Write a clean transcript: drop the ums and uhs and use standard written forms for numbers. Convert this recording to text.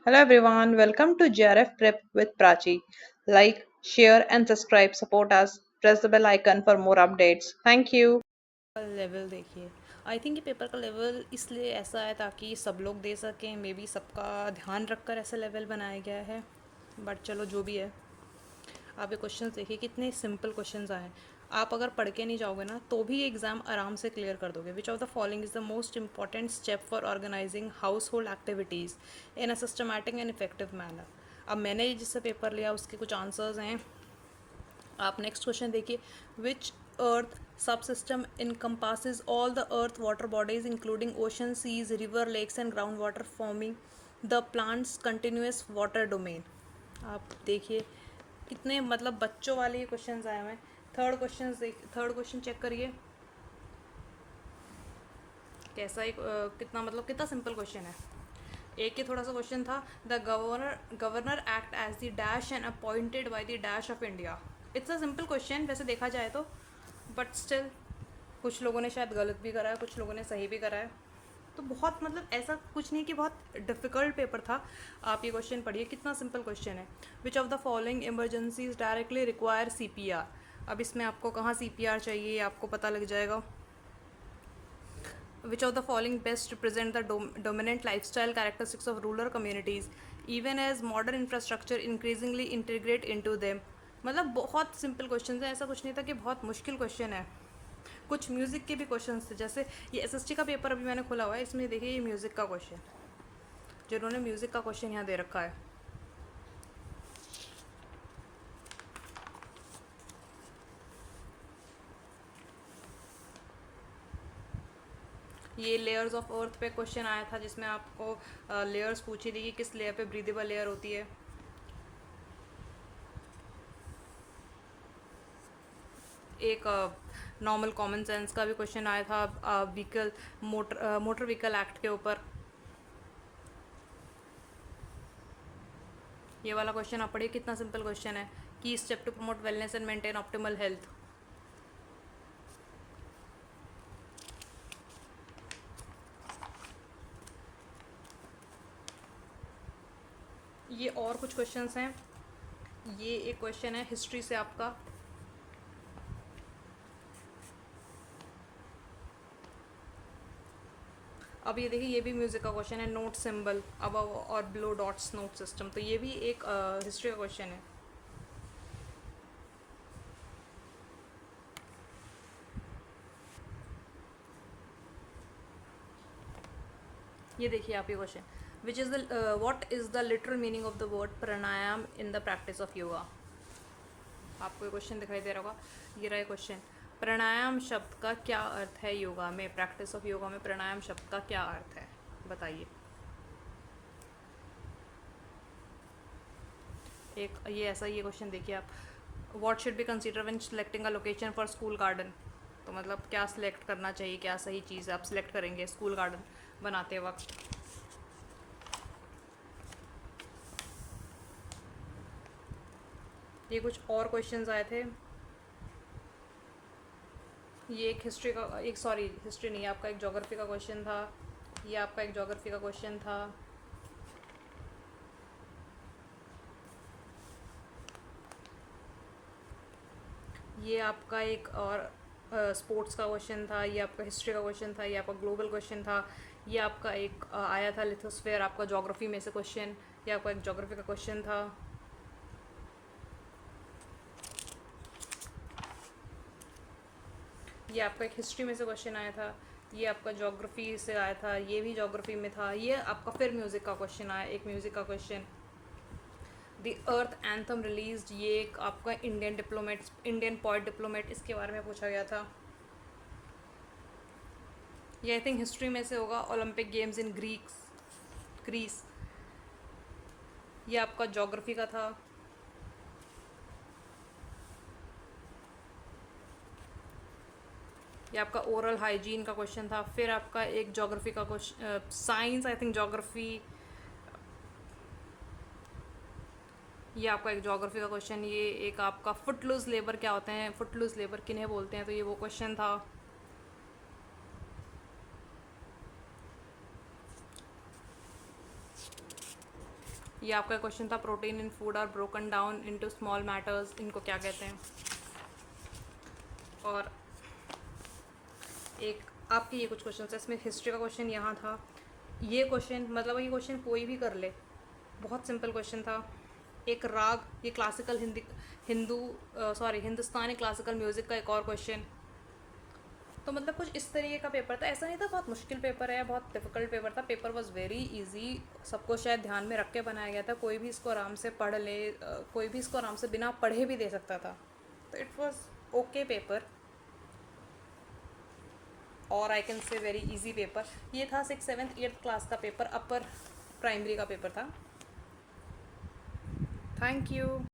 Hello everyone, welcome to GRF Prep with Prachi. Like, share and subscribe, support us. Press the bell icon for more updates. Thank you. Level देखिए। I think ये paper का level इसलिए ऐसा है ताकि सब लोग दे सकें, मे बी सबका ध्यान रखकर ऐसा लेवल बनाया गया है। बट चलो जो भी है, आप ये क्वेश्चंस देखिए कितने सिंपल क्वेश्चंस आए हैं। आप अगर पढ़ के नहीं जाओगे ना तो भी एग्ज़ाम आराम से क्लियर कर दोगे। Which of the following is the most important step for organizing household activities in a systematic and effective manner. अब मैंने जिससे पेपर लिया उसके कुछ आंसर्स हैं। आप नेक्स्ट क्वेश्चन देखिए। Which earth subsystem encompasses all the earth water bodies including ocean, seas, river, lakes and ground water, forming the plants continuous water domain. आप देखिए कितने मतलब बच्चों वाले ये क्वेश्चन आए हुए हैं। थर्ड क्वेश्चन चेक करिए कैसा एक कितना मतलब कितना सिंपल क्वेश्चन है। एक ही थोड़ा सा क्वेश्चन था, the governor act as the dash and appointed by the dash of India. It's a simple question वैसे देखा जाए तो, बट स्टिल कुछ लोगों ने शायद गलत भी करा है, कुछ लोगों ने सही भी करा है। तो बहुत मतलब ऐसा कुछ नहीं कि बहुत डिफ़िकल्ट पेपर था। आप ये क्वेश्चन पढ़िए कितना सिंपल क्वेश्चन है। विच of the following emergencies directly require CPR। अब इसमें आपको कहाँ CPR चाहिए आपको पता लग जाएगा। Which of the following best represent the dominant lifestyle characteristics of rural communities, even as modern infrastructure increasingly integrate into them। मतलब बहुत सिंपल क्वेश्चन है, ऐसा कुछ नहीं था कि बहुत मुश्किल क्वेश्चन है। कुछ म्यूज़िक के भी क्वेश्चन थे, जैसे ये SST का पेपर अभी मैंने खोला हुआ है, इसमें देखिए ये म्यूज़िक का क्वेश्चन, जिन्होंने म्यूज़िक का क्वेश्चन यहाँ दे रखा है। ये लेयर्स ऑफ अर्थ पे क्वेश्चन आया था, जिसमें आपको लेयर्स पूछी थी कि किस लेयर पे ब्रीदेबल लेयर होती है। एक नॉर्मल कॉमन सेंस का भी क्वेश्चन आया था व्हीकल मोटर व्हीकल एक्ट के ऊपर। ये वाला क्वेश्चन आप पढ़िए कितना सिंपल क्वेश्चन है कि step to promote wellness and maintain optimal health. ये और कुछ क्वेश्चंस हैं। ये एक क्वेश्चन है हिस्ट्री से आपका। अब ये देखिए ये भी म्यूजिक का क्वेश्चन है, नोट सिंबल अबव और बिलो डॉट्स नोट सिस्टम, तो ये भी एक हिस्ट्री का क्वेश्चन है। ये देखिए आप ये question, which is the what is the literal meaning of the word pranayama in the practice of yoga. आपको ये क्वेश्चन दिखाई दे रहा होगा, ये रहा क्वेश्चन। प्राणायाम शब्द का क्या अर्थ है योगा में, प्रैक्टिस ऑफ योगा में प्राणायाम शब्द का क्या अर्थ है बताइए। एक ये ऐसा ये क्वेश्चन देखिए आप, what should be consider when selecting a location for school garden. तो मतलब क्या सिलेक्ट करना चाहिए, क्या सही चीज़ आप सिलेक्ट करेंगे स्कूल गार्डन बनाते वक्त। ये कुछ और क्वेश्चंस आए थे। ये एक हिस्ट्री का एक सॉरी हिस्ट्री नहीं, आपका एक ज्योग्राफी का क्वेश्चन था। ये आपका एक ज्योग्राफी का क्वेश्चन था। ये आपका एक और स्पोर्ट्स का क्वेश्चन था। ये आपका हिस्ट्री का क्वेश्चन था। ये आपका ग्लोबल क्वेश्चन था। ये आपका एक आया था लिथोस्फेयर, आपका ज्योग्राफी में से क्वेश्चन। ये आपका एक ज्योग्राफी का क्वेश्चन था। ये आपका एक हिस्ट्री में से क्वेश्चन आया था। ये आपका ज्योग्राफी से आया था, ये भी ज्योग्राफी में था। ये आपका फिर म्यूज़िक का क्वेश्चन आया, एक म्यूज़िक का question. The earth anthem released, ये एक आपका इंडियन पोइट डिप्लोमेट, इसके बारे में पूछा गया था। ये आई थिंक हिस्ट्री में से होगा, ओलंपिक गेम्स इन ग्रीस। ये आपका ज्योग्राफी का था। ये आपका ओरल हाइजीन का क्वेश्चन था। फिर आपका एक ज्योग्राफी का question, science I think geography. ये आपका एक ज्योग्राफी का क्वेश्चन। ये एक आपका फुटलूज लेबर क्या होते हैं, फुटलूज लेबर किन्हें बोलते हैं, तो ये वो क्वेश्चन था। ये आपका क्वेश्चन था, protein in food are broken down into small matters, इनको क्या कहते हैं। और एक आपके ये कुछ क्वेश्चन है, इसमें हिस्ट्री का क्वेश्चन यहाँ था। ये क्वेश्चन मतलब ये क्वेश्चन कोई भी कर ले, बहुत सिंपल क्वेश्चन था। एक राग, ये क्लासिकल हिंदुस्तानी क्लासिकल म्यूज़िक का एक और क्वेश्चन। तो मतलब कुछ इस तरीके का पेपर था, ऐसा नहीं था बहुत मुश्किल पेपर है, बहुत डिफ़िकल्ट पेपर था। पेपर वॉज वेरी इजी, सबको शायद ध्यान में रख के बनाया गया था। कोई भी इसको आराम से पढ़ ले, कोई भी इसको आराम से बिना पढ़े भी दे सकता था। तो इट वॉज ओके पेपर, और I can say very easy paper. ये था 6th 7th 8th क्लास का पेपर, अपर प्राइमरी का पेपर था। Thank you.